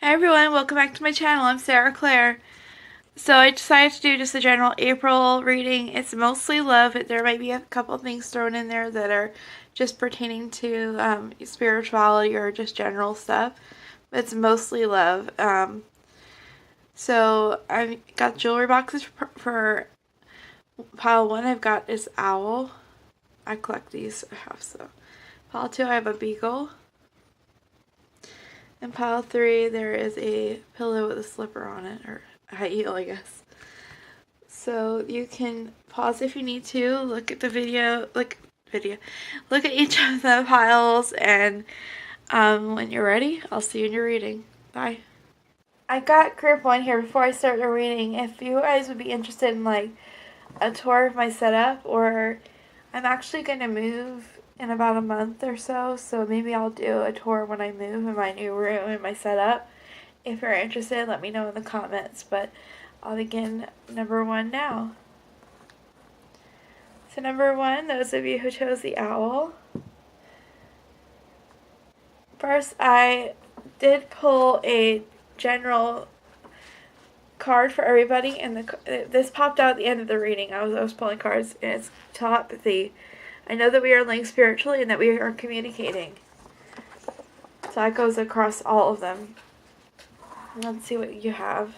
Hi everyone, welcome back to my channel. I'm Sarah Claire. So I decided to do just a general April reading. It's mostly love, but there might be a couple things thrown in there that are just pertaining to spirituality or just general stuff. But it's mostly love. So I've got jewelry boxes for pile 1. I've got this owl. I collect these. I have so. Pile 2, I have a beagle. In pile 3, there is a pillow with a slipper on it, or a high heel, I guess. So you can pause if you need to, look at the video, look at each of the piles, and when you're ready, I'll see you in your reading. Bye. I got group 1 here before I start the reading. If you guys would be interested in like a tour of my setup, or I'm actually going to move in about a month or so, so maybe I'll do a tour when I move in my new room and my setup. If you're interested, let me know in the comments, but I'll begin number 1 now. So number 1, those of you who chose the owl. First, I did pull a general card for everybody, and this popped out at the end of the reading. I was pulling cards, and it's telepathy. I know that we are linked spiritually and that we are communicating. So that goes across all of them. Let's see what you have.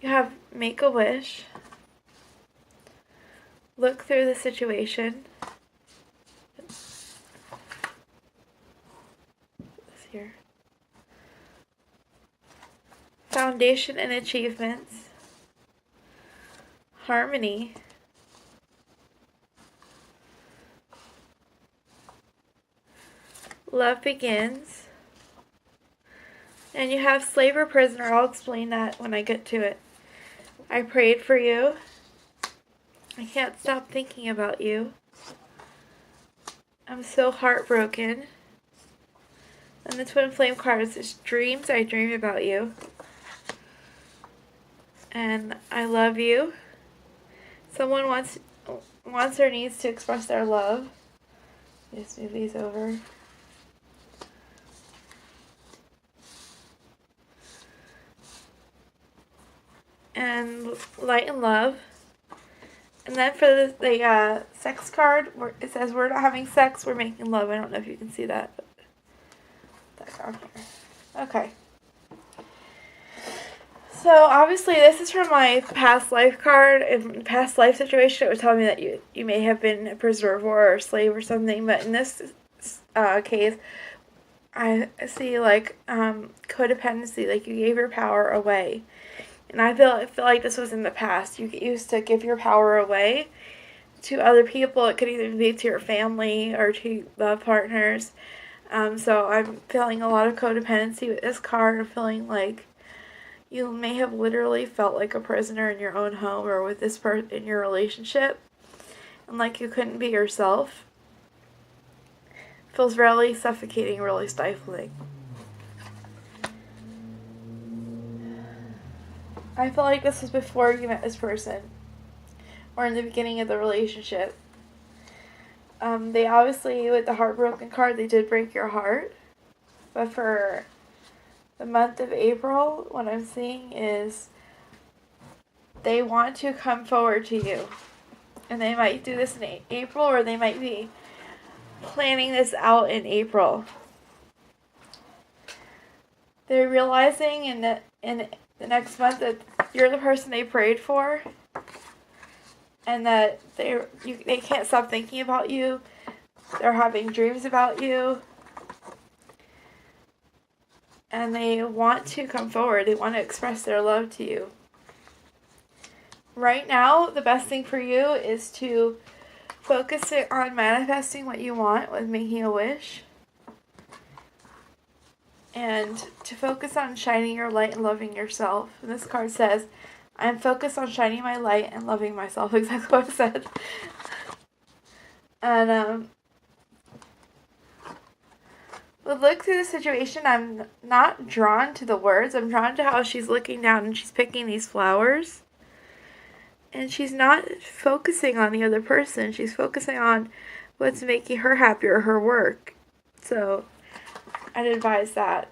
You have make a wish. Look through the situation. This here. Foundation and achievements. Harmony. Love begins. And you have slave or prisoner. I'll explain that when I get to it. I prayed for you. I can't stop thinking about you. I'm so heartbroken. And the twin flame card is dreams. I dream about you. And I love you. Someone wants or needs to express their love. Just move these over. And light and love. And then for the sex card, it says we're not having sex, we're making love. I don't know if you can see that. But that down here. Okay. So obviously this is from my past life card. In past life situation, it would tell me that you may have been a prisoner of war or a slave or something. But in this case, I see like codependency, like you gave your power away. And I feel like this was in the past. You used to give your power away to other people. It could either be to your family or to love partners. So I'm feeling a lot of codependency with this card. I'm feeling like you may have literally felt like a prisoner in your own home or with this person in your relationship. And like you couldn't be yourself. It feels really suffocating, really stifling. I feel like this was before you met this person, or in the beginning of the relationship. They obviously, with the heartbroken card, they did break your heart. But for the month of April, what I'm seeing is they want to come forward to you. And they might do this in April, or they might be planning this out in April. They're realizing in the next month that you're the person they prayed for, and that they can't stop thinking about you. They're having dreams about you, and they want to come forward. They want to express their love to you. Right now, the best thing for you is to focus it on manifesting what you want with making a wish. And to focus on shining your light and loving yourself. And this card says, I'm focused on shining my light and loving myself. Exactly what it said. And but look through the situation. I'm not drawn to the words. I'm drawn to how she's looking down and she's picking these flowers. And she's not focusing on the other person. She's focusing on what's making her happy or her work. So I'd advise that.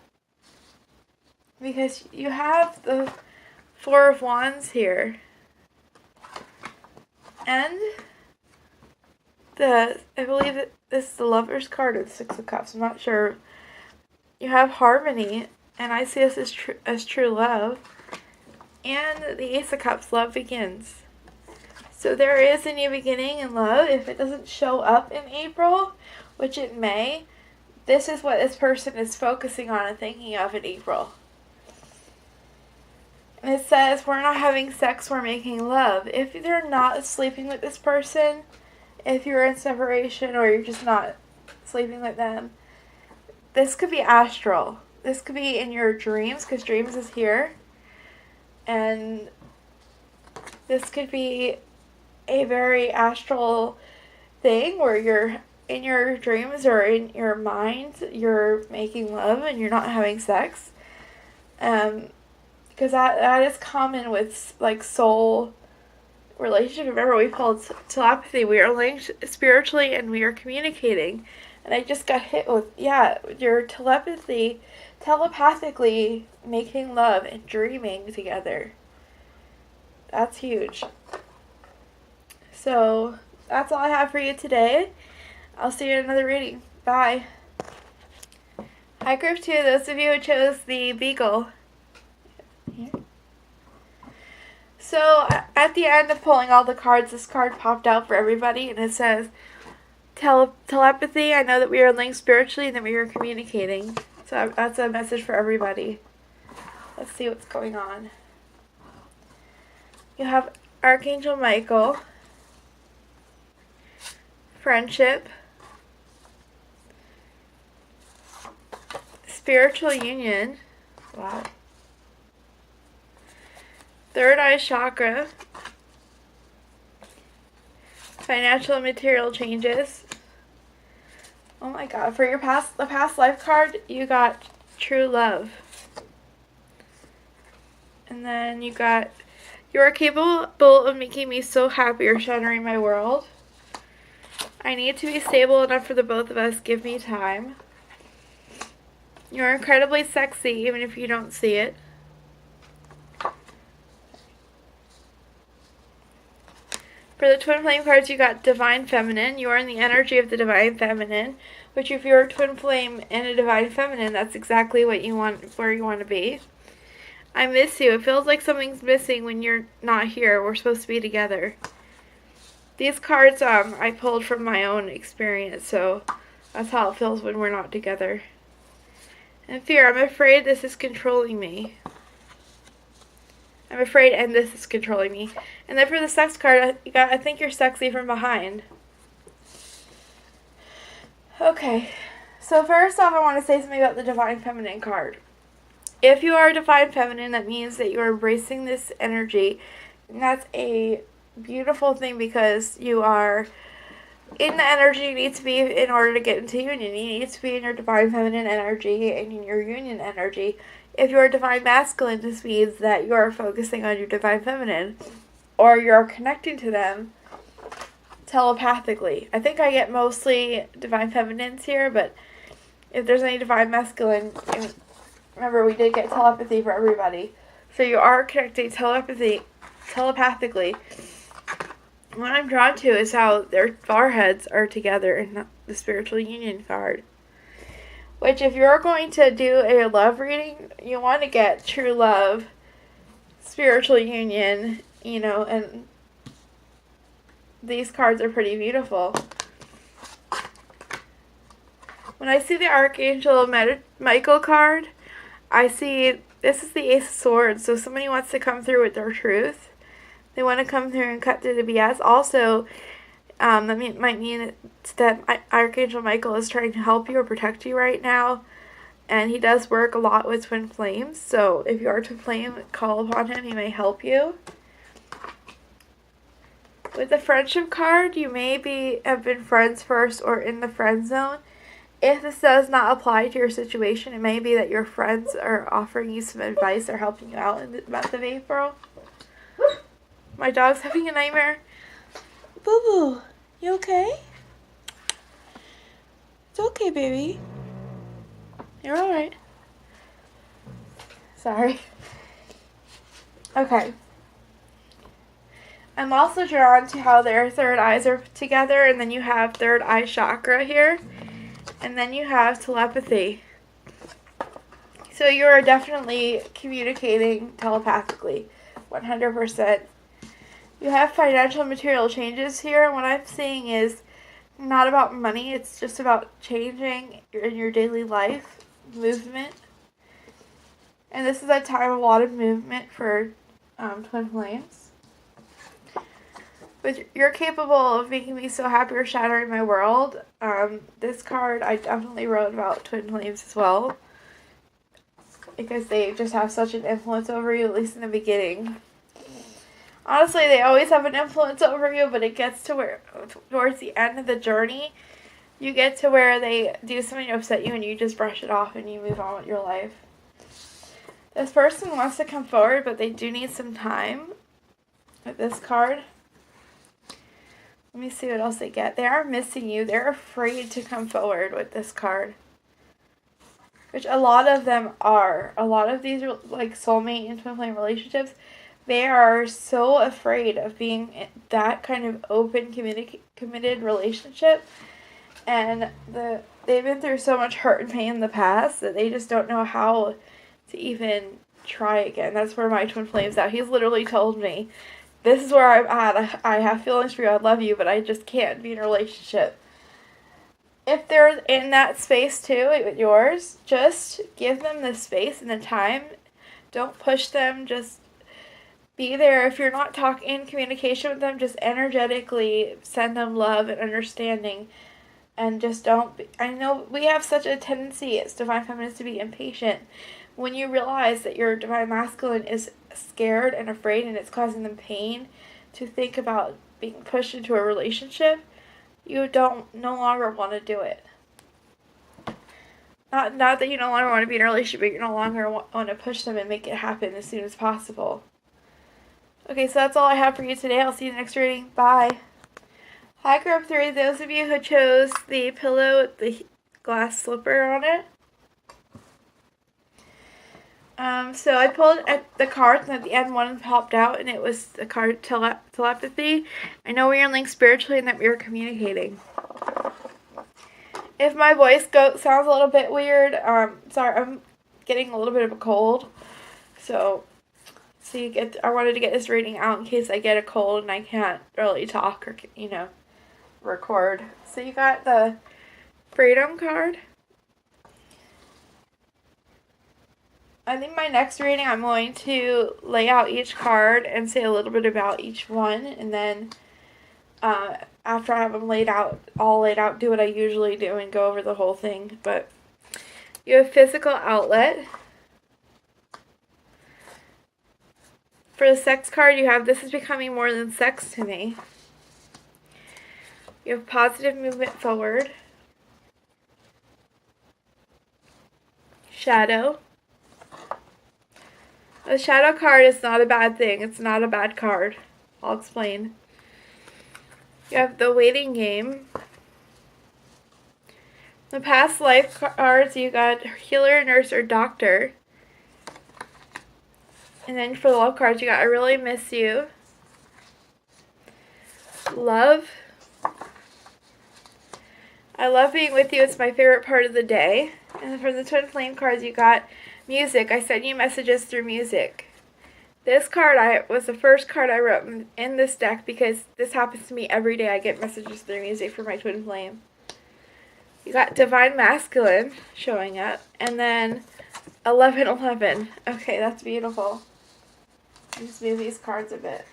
because you have the Four of Wands here. And I believe that this is the Lover's card or the Six of Cups. I'm not sure. You have harmony, and I see this as true love. And the Ace of Cups, love begins. So there is a new beginning in love. If it doesn't show up in April, which it may, this is what this person is focusing on and thinking of in April. And it says, we're not having sex, we're making love. If you're not sleeping with this person, if you're in separation or you're just not sleeping with them, this could be astral. This could be in your dreams, because dreams is here. And this could be a very astral thing where you're in your dreams or in your mind, you're making love and you're not having sex. Because that is common with like soul relationship. Remember, we called telepathy. We are linked spiritually and we are communicating. And I just got hit with, your telepathically making love and dreaming together. That's huge. So that's all I have for you today. I'll see you in another reading. Bye. Hi, Group 2. Those of you who chose the Beagle. Here. So at the end of pulling all the cards, this card popped out for everybody, and it says, telepathy, I know that we are linked spiritually and that we are communicating. So that's a message for everybody. Let's see what's going on. You have Archangel Michael, friendship, spiritual union, wow, third eye chakra, financial and material changes. Oh my god, for the past life card, you got true love. And then you got, you are capable of making me so happy or shattering my world. I need to be stable enough for the both of us. Give me time. You're incredibly sexy, even if you don't see it. For the twin flame cards, you got divine feminine. You are in the energy of the divine feminine, which if you're a twin flame and a divine feminine, that's exactly what you want, where you want to be. I miss you. It feels like something's missing when you're not here. We're supposed to be together. These cards I pulled from my own experience, so that's how it feels when we're not together. And fear, I'm afraid this is controlling me. I'm afraid, and this is controlling me. And then for the sex card, I think you're sexy from behind. Okay, so first off, I want to say something about the Divine Feminine card. If you are Divine Feminine, that means that you are embracing this energy. And that's a beautiful thing because you are in the energy you need to be in order to get into union. You need to be in your Divine Feminine energy and in your union energy. If you're Divine Masculine, this means that you are focusing on your Divine Feminine, or you're connecting to them telepathically. I think I get mostly Divine Feminines here, but if there's any Divine Masculine, remember we did get telepathy for everybody. So you are connecting telepathically. What I'm drawn to is how their foreheads are together in the spiritual union card. Which, if you're going to do a love reading, you want to get true love, spiritual union, and these cards are pretty beautiful. When I see the Archangel Michael card, I see this is the Ace of Swords, so somebody wants to come through with their truth. They want to come through and cut through the BS. Also, that might mean that Archangel Michael is trying to help you or protect you right now. And he does work a lot with twin flames. So if you are twin flame, call upon him. He may help you. With the friendship card, you may have been friends first or in the friend zone. If this does not apply to your situation, it may be that your friends are offering you some advice or helping you out in the month of April. My dog's having a nightmare. Boo-boo, you okay? It's okay, baby. You're alright. Sorry. Okay. I'm also drawn to how their third eyes are put together, and then you have third eye chakra here, and then you have telepathy. So you are definitely communicating telepathically, 100%. You have financial and material changes here, and what I'm seeing is not about money, it's just about changing in your daily life, movement. And this is a time of a lot of movement for twin flames. But you're capable of making me so happy or shattering my world. This card, I definitely wrote about twin flames as well, because they just have such an influence over you, at least in the beginning. Honestly, they always have an influence over you, but it gets to where, towards the end of the journey, you get to where they do something to upset you and you just brush it off and you move on with your life. This person wants to come forward, but they do need some time with this card. Let me see what else they get. They are missing you. They're afraid to come forward with this card. Which a lot of them are. A lot of these are like soulmate and twin flame relationships. They are so afraid of being in that kind of open, committed relationship. And they've been through so much hurt and pain in the past that they just don't know how to even try again. That's where my twin flame's at. He's literally told me, this is where I'm at. I have feelings for you. I love you, but I just can't be in a relationship. If they're in that space too, with yours, just give them the space and the time. Don't push them. Just be there. If you're not in communication with them, just energetically send them love and understanding. And just don't I know we have such a tendency as divine feminines to be impatient. When you realize that your divine masculine is scared and afraid and it's causing them pain to think about being pushed into a relationship, you no longer want to do it. Not that you no longer want to be in a relationship, but you no longer want to push them and make it happen as soon as possible. Okay, so that's all I have for you today. I'll see you in the next reading. Bye. Hi, Group 3. Those of you who chose the pillow with the glass slipper on it. So I pulled at the cards, and at the end one popped out, and it was the card telepathy. I know we are linked spiritually and that we are communicating. If my voice sounds a little bit weird, sorry, I'm getting a little bit of a cold. So I wanted to get this reading out in case I get a cold and I can't really talk or, record. So you got the Freedom card. I think my next reading I'm going to lay out each card and say a little bit about each one, and then after I have them all laid out, do what I usually do and go over the whole thing. But you have physical outlet. For the sex card, you have this is becoming more than sex to me. You have positive movement forward. Shadow. The shadow card is not a bad thing. It's not a bad card. I'll explain. You have the waiting game. The past life cards, you got healer, nurse, or doctor. And then for the love cards, you got I really miss you. Love. I love being with you. It's my favorite part of the day. And then for the twin flame cards, you got music. I send you messages through music. This card was the first card I wrote in this deck because this happens to me every day. I get messages through music for my twin flame. You got divine masculine showing up. And then 1111. Okay, that's beautiful. I'll just move these cards a bit.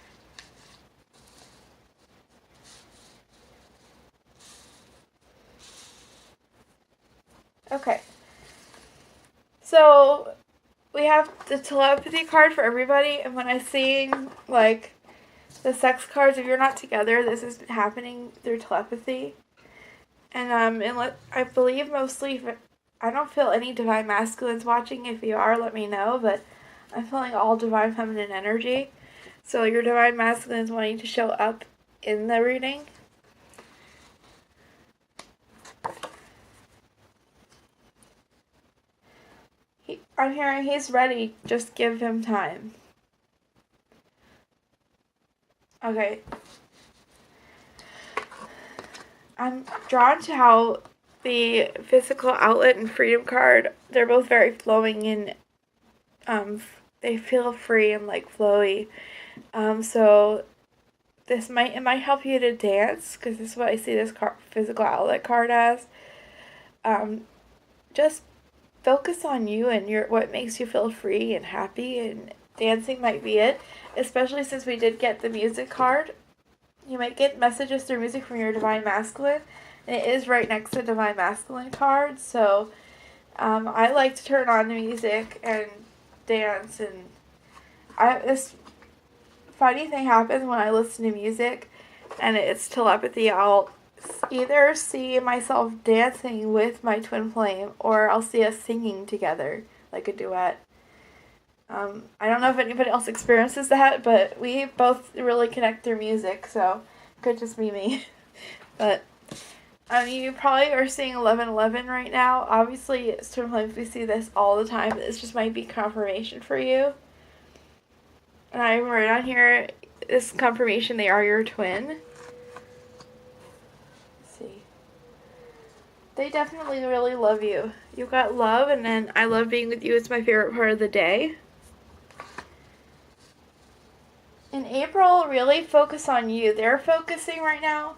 Okay. So we have the telepathy card for everybody, and when I see like the sex cards, if you're not together, this is happening through telepathy. And I believe mostly, I don't feel any divine masculines watching. If you are, let me know. But I'm feeling all divine feminine energy. So your divine masculine is wanting to show up in the reading. I'm hearing he's ready. Just give him time. Okay. I'm drawn to how the physical outlet and freedom card, they're both very flowing and they feel free and like flowy. So it might help you to dance, because this is what I see this physical outlet card as. Just focus on you and what makes you feel free and happy, and dancing might be it, especially since we did get the music card. You might get messages through music from your Divine Masculine, and it is right next to the Divine Masculine card, so I like to turn on the music and dance, and this funny thing happens when I listen to music, and it's telepathy. I'll either see myself dancing with my twin flame, or I'll see us singing together, like a duet. I don't know if anybody else experiences that, but we both really connect through music, so it could just be me. But you probably are seeing 1111 right now. Obviously, twin flames, we see this all the time. This just might be confirmation for you. And I wrote on here, this confirmation, they are your twin. Let's see. They definitely really love you. You've got love, and then I love being with you. It's my favorite part of the day. In April, really focus on you. They're focusing right now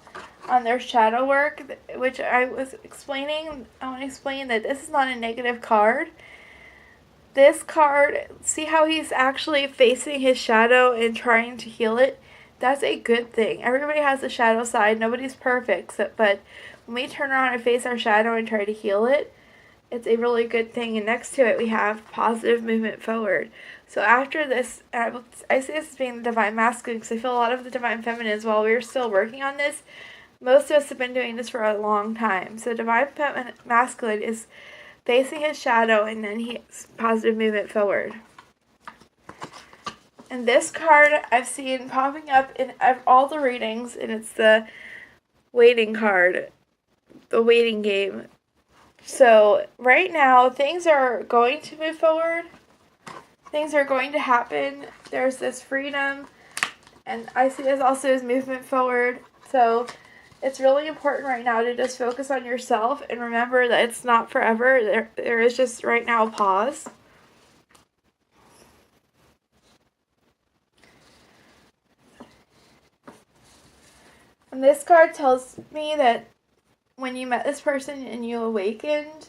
on their shadow work, which I was explaining. I want to explain that this is not a negative card. This card, see how he's actually facing his shadow and trying to heal it? That's a good thing. Everybody has a shadow side. Nobody's perfect. But when we turn around and face our shadow and try to heal it, it's a really good thing. And next to it, we have positive movement forward. So after this, I see this as being the Divine Masculine, because I feel a lot of the Divine Feminines, while we're still working on this, most of us have been doing this for a long time. So Divine Masculine is facing his shadow, and then he's positive movement forward. And this card I've seen popping up in all the readings, and it's the waiting card, the waiting game. So right now, things are going to move forward. Things are going to happen. There's this freedom, and I see this also as movement forward. So it's really important right now to just focus on yourself and remember that it's not forever. There is just right now a pause. And this card tells me that when you met this person and you awakened,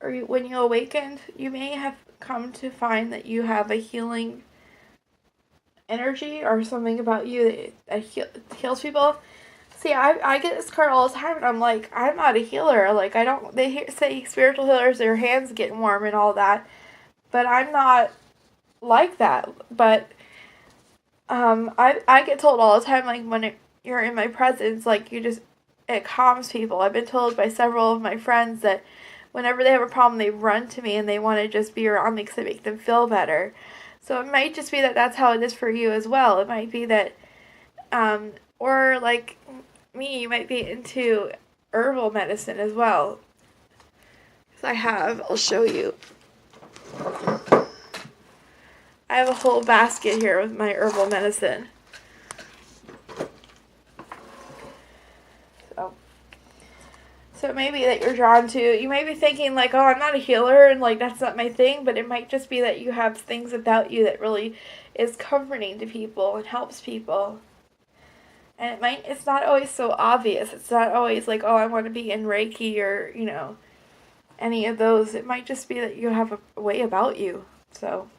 when you awakened, you may have come to find that you have a healing energy or something about you that heals people. See, I get this card all the time, and I'm like, I'm not a healer. Like, they say spiritual healers, their hands get warm and all that, but I'm not like that. But I get told all the time, like, when you're in my presence, like, it calms people. I've been told by several of my friends that whenever they have a problem, they run to me and they want to just be around me because it makes them feel better. So it might just be that that's how it is for you as well. It might be that, or like me, you might be into herbal medicine as well. I'll show you. I have a whole basket here with my herbal medicine. So it may be that you're drawn to, you may be thinking like, oh, I'm not a healer and like that's not my thing, but it might just be that you have things about you that really is comforting to people and helps people. And it's not always so obvious. It's not always like, oh, I want to be in Reiki or, any of those. It might just be that you have a way about you. So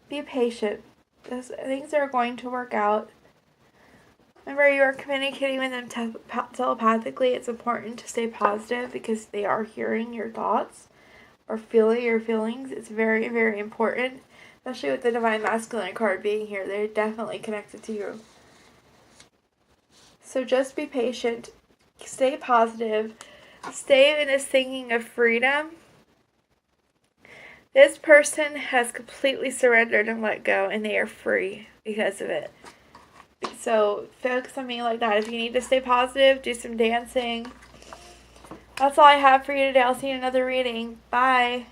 be patient. Things are going to work out. Remember, you are communicating with them telepathically. It's important to stay positive because they are hearing your thoughts or feeling your feelings. It's very, very important, especially with the Divine Masculine card being here. They're definitely connected to you. So just be patient. Stay positive. Stay in this thinking of freedom. This person has completely surrendered and let go, and they are free because of it. So focus on being like that. If you need to stay positive, do some dancing. That's all I have for you today. I'll see you in another reading. Bye.